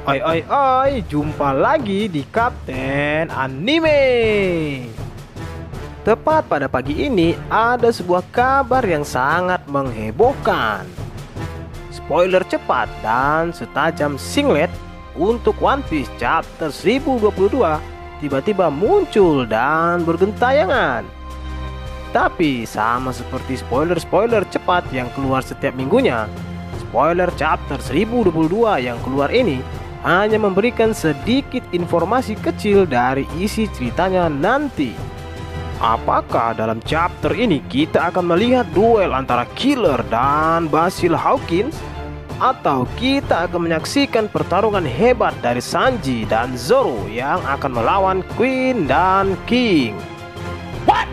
Oi oi oi, jumpa lagi di Kapten Anime. Tepat pada pagi ini ada sebuah kabar yang sangat menghebohkan. Spoiler cepat dan setajam singlet untuk One Piece chapter 1022 tiba-tiba muncul dan bergentayangan. Tapi sama seperti spoiler-spoiler cepat yang keluar setiap minggunya, spoiler chapter 1022 yang keluar ini hanya memberikan sedikit informasi kecil dari isi ceritanya nanti. Apakah dalam chapter ini kita akan melihat duel antara Killer dan Basil Hawkins? Atau kita akan menyaksikan pertarungan hebat dari Sanji dan Zoro yang akan melawan Queen dan King? What?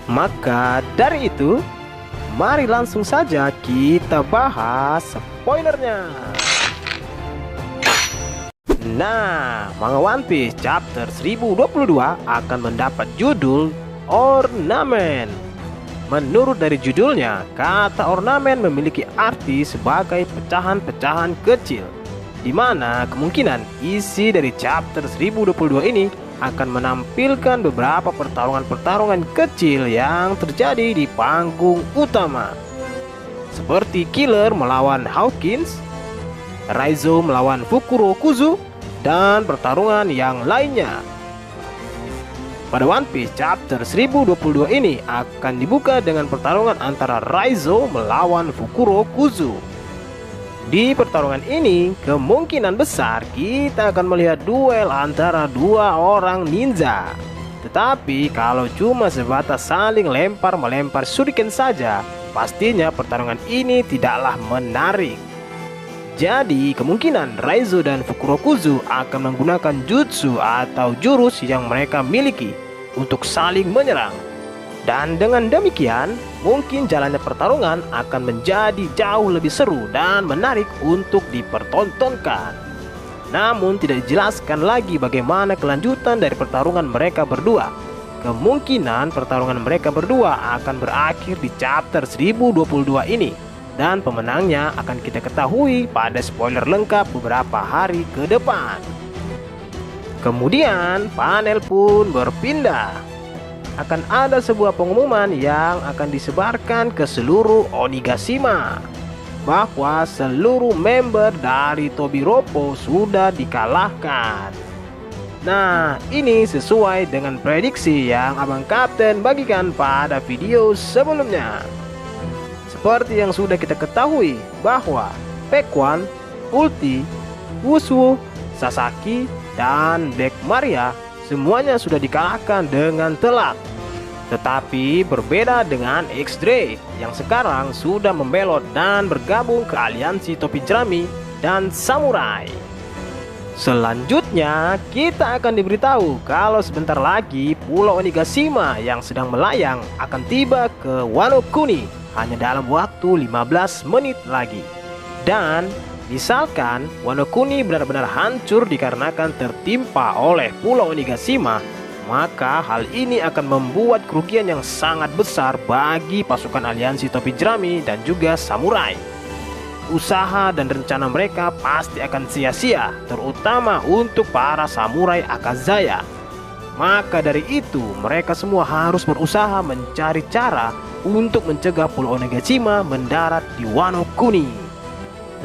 Maka dari itu, mari langsung saja kita bahas spoilernya. Nah, manga One Piece chapter 1022 akan mendapat judul Ornamen. Menurut dari judulnya, kata ornamen memiliki arti sebagai pecahan-pecahan kecil, di mana kemungkinan isi dari chapter 1022 ini akan menampilkan beberapa pertarungan-pertarungan kecil yang terjadi di panggung utama, seperti Killer melawan Hawkins, Raizo melawan Fukurokuzu, dan pertarungan yang lainnya. Pada One Piece chapter 1022 ini akan dibuka dengan pertarungan antara Raizo melawan Fukurokuzu. Di pertarungan ini kemungkinan besar kita akan melihat duel antara dua orang ninja. Tetapi kalau cuma sebatas saling lempar-melempar shuriken saja, pastinya pertarungan ini tidaklah menarik. Jadi kemungkinan Raizo dan Fukurokuzu akan menggunakan jutsu atau jurus yang mereka miliki untuk saling menyerang. Dan dengan demikian, mungkin jalannya pertarungan akan menjadi jauh lebih seru dan menarik untuk dipertontonkan. Namun tidak dijelaskan lagi bagaimana kelanjutan dari pertarungan mereka berdua. Kemungkinan pertarungan mereka berdua akan berakhir di chapter 1022 ini, dan pemenangnya akan kita ketahui pada spoiler lengkap beberapa hari ke depan. Kemudian panel pun berpindah. Akan ada sebuah pengumuman yang akan disebarkan ke seluruh Onigashima bahwa seluruh member dari Tobiropo sudah dikalahkan. Nah, ini sesuai dengan prediksi yang Abang Kapten bagikan pada video sebelumnya. Seperti yang sudah kita ketahui bahwa Pekwan, Ulti, Wushu, Sasaki, dan Black Maria semuanya sudah dikalahkan dengan telak. Tetapi berbeda dengan X-Drake yang sekarang sudah membelot dan bergabung ke aliansi Topi Jerami dan Samurai. Selanjutnya kita akan diberitahu kalau sebentar lagi Pulau Onigashima yang sedang melayang akan tiba ke Wano Kuni hanya dalam waktu 15 menit lagi. Dan misalkan Wano Kuni benar-benar hancur dikarenakan tertimpa oleh Pulau Onigashima, maka hal ini akan membuat kerugian yang sangat besar bagi pasukan aliansi Topi Jerami dan juga Samurai. Usaha dan rencana mereka pasti akan sia-sia, terutama untuk para Samurai Akazaya. Maka dari itu mereka semua harus berusaha mencari cara untuk mencegah Pulau Onigashima mendarat di Wano Kuni.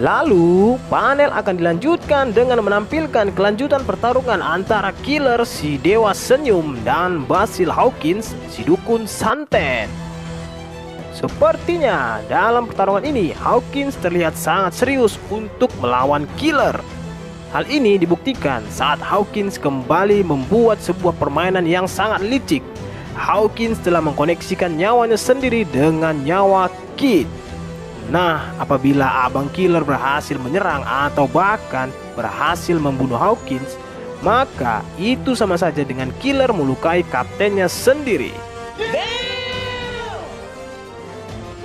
Lalu panel akan dilanjutkan dengan menampilkan kelanjutan pertarungan antara Killer si Dewa Senyum dan Basil Hawkins si Dukun Santen. Sepertinya dalam pertarungan ini Hawkins terlihat sangat serius untuk melawan Killer. Hal ini dibuktikan saat Hawkins kembali membuat sebuah permainan yang sangat licik. Hawkins telah mengkoneksikan nyawanya sendiri dengan nyawa Kid. Nah, apabila Abang Killer berhasil menyerang atau bahkan berhasil membunuh Hawkins, maka itu sama saja dengan Killer melukai kaptennya sendiri.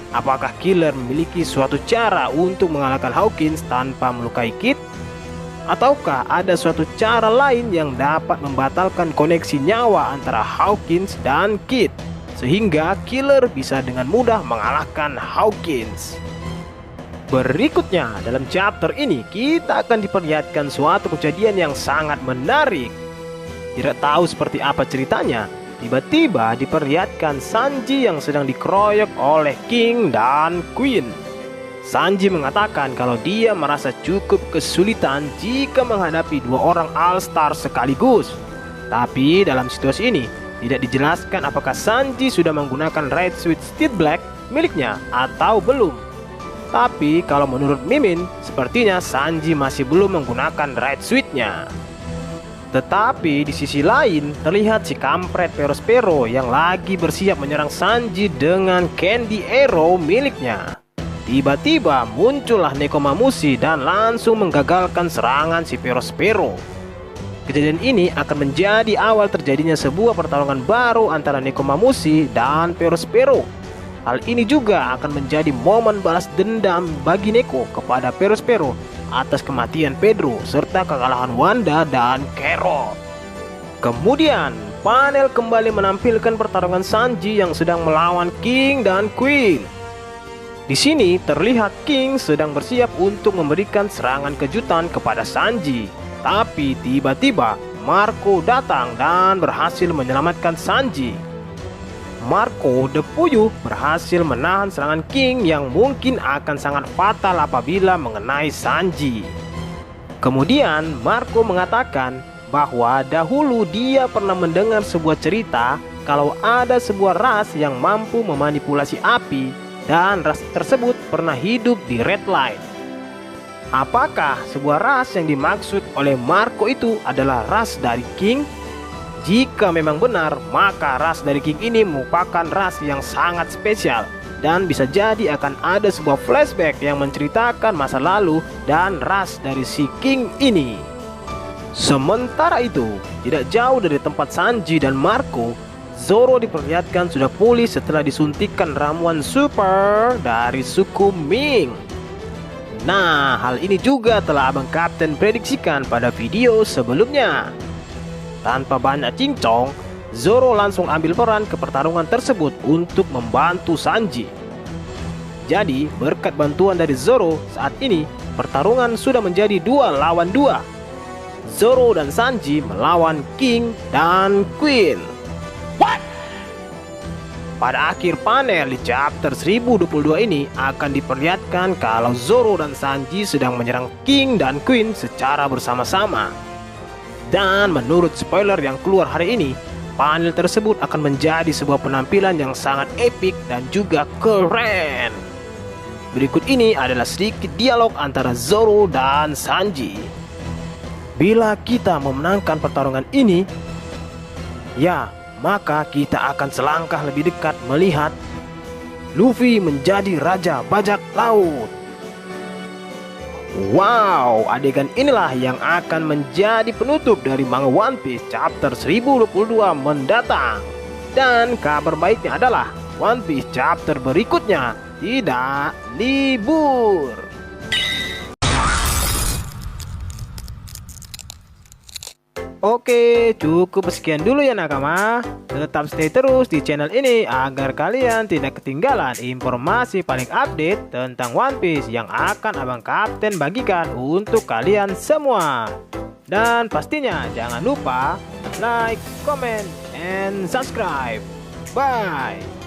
Apakah Killer memiliki suatu cara untuk mengalahkan Hawkins tanpa melukai Kid? Ataukah ada suatu cara lain yang dapat membatalkan koneksi nyawa antara Hawkins dan Kid, sehingga Killer bisa dengan mudah mengalahkan Hawkins? Berikutnya, dalam chapter ini kita akan diperlihatkan suatu kejadian yang sangat menarik. Tidak tahu seperti apa ceritanya, tiba-tiba diperlihatkan Sanji yang sedang dikeroyok oleh King dan Queen. Sanji mengatakan kalau dia merasa cukup kesulitan jika menghadapi dua orang All-Star sekaligus. Tapi dalam situasi ini, tidak dijelaskan apakah Sanji sudah menggunakan Red Switch Steel Black miliknya atau belum. Tapi kalau menurut Mimin, sepertinya Sanji masih belum menggunakan Red Switch-nya. Tetapi di sisi lain, terlihat si kampret Perospero yang lagi bersiap menyerang Sanji dengan Candy Arrow miliknya. Tiba-tiba muncullah Nekomamushi dan langsung menggagalkan serangan si Perospero. Kejadian ini akan menjadi awal terjadinya sebuah pertarungan baru antara Nekomamushi dan Perospero. Hal ini juga akan menjadi momen balas dendam bagi Neko kepada Perospero atas kematian Pedro serta kekalahan Wanda dan Carrot. Kemudian, panel kembali menampilkan pertarungan Sanji yang sedang melawan King dan Queen. Di sini terlihat King sedang bersiap untuk memberikan serangan kejutan kepada Sanji. Tapi tiba-tiba Marco datang dan berhasil menyelamatkan Sanji. Marco the Puyuh berhasil menahan serangan King yang mungkin akan sangat fatal apabila mengenai Sanji. Kemudian Marco mengatakan bahwa dahulu dia pernah mendengar sebuah cerita kalau ada sebuah ras yang mampu memanipulasi api dan ras tersebut pernah hidup di Red Line. Apakah sebuah ras yang dimaksud oleh Marco itu adalah ras dari King? Jika memang benar, maka ras dari King ini merupakan ras yang sangat spesial dan bisa jadi akan ada sebuah flashback yang menceritakan masa lalu dan ras dari si King ini. Sementara itu, tidak jauh dari tempat Sanji dan Marco, Zoro diperlihatkan sudah pulih setelah disuntikkan ramuan super dari suku Ming. Nah, hal ini juga telah Abang Kapten prediksikan pada video sebelumnya. Tanpa banyak cincong, Zoro langsung ambil peran ke pertarungan tersebut untuk membantu Sanji. Jadi, berkat bantuan dari Zoro, saat ini pertarungan sudah menjadi 2 lawan 2. Zoro dan Sanji melawan King dan Queen. What? Pada akhir panel di chapter 1022 ini akan diperlihatkan kalau Zoro dan Sanji sedang menyerang King dan Queen secara bersama-sama. Dan menurut spoiler yang keluar hari ini, panel tersebut akan menjadi sebuah penampilan yang sangat epik dan juga keren. Berikut ini adalah sedikit dialog antara Zoro dan Sanji. Bila kita memenangkan pertarungan ini, ya, maka kita akan selangkah lebih dekat melihat Luffy menjadi Raja Bajak Laut. Wow, adegan inilah yang akan menjadi penutup dari manga One Piece chapter 1022 mendatang. Dan kabar baiknya adalah One Piece chapter berikutnya tidak libur. Oke, cukup sekian dulu ya nakama. Tetap stay terus di channel ini agar kalian tidak ketinggalan informasi paling update tentang One Piece yang akan Abang Kapten bagikan untuk kalian semua. Dan pastinya jangan lupa like, comment, and subscribe. Bye.